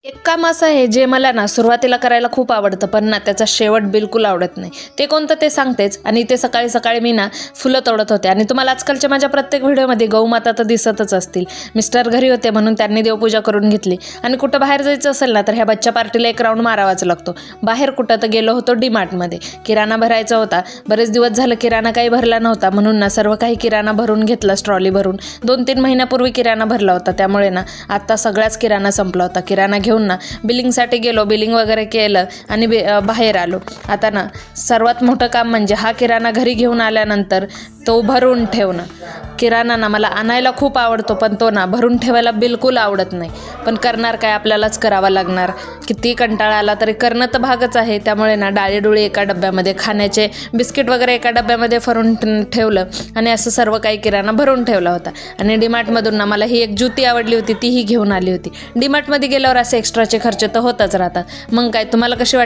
एक काम असं आहे जे मला ना सुरुवातीला करायला खूप आवडतं, पण ना त्याचा शेवट बिलकुल आवडत नाही. ते कोणतं ते सांगतेच. आणि ते सकाळी सकाळी मी ना फुलं तोडत होते आणि तुम्हाला आजकालच्या माझ्या प्रत्येक व्हिडिओमध्ये गौमाता तर दिसतच असतील. मिस्टर घरी होते म्हणून त्यांनी देवपूजा करून घेतली आणि कुठं बाहेर जायचं असेल ना तर ह्या बच्चा पार्टीला एक राऊंड मारावाच लागतो. बाहेर कुठं तर गेलो होतो डीमार्टमध्ये, किराणा भरायचा होता. बरेच दिवस झालं किराणा काही भरला नव्हता म्हणून ना सर्व काही किराणा भरून घेतला, ट्रॉली भरून. 2-3 महिन्यापूर्वी किराणा भरला होता, त्यामुळे ना आत्ता सगळाच किराणा संपला होता. किराणा घेऊन ना बिलिंगसाठी गेलो, बिलिंग वगैरे केलं आणि बाहेर आलो. आता ना सर्वात मोठं काम म्हणजे हा किराणा घरी घेऊन आल्यानंतर तो भरून ठेवणं. किराणा ना मला आणायला खूप आवडतो, पण तो ना भरून ठेवायला बिलकुल आवडत नाही. पण करणार काय, आपल्यालाच करावा लागणार. किती कंटाळा आला तरी करणं तर भागच आहे. त्यामुळे ना डाळी एका डब्यामध्ये, खाण्याचे बिस्किट वगैरे एका डब्यामध्ये भरून ठेवलं आणि असं सर्व काही किराणा भरून ठेवला होता. आणि डीमार्टमधून ना मला ही एक जुती आवडली होती, तीही घेऊन आली होती. डीमार्टमध्ये गेल्यावर असे एक्स्ट्राचे खर्च तर होतच राहतात. मग काय, तुम्हाला कशी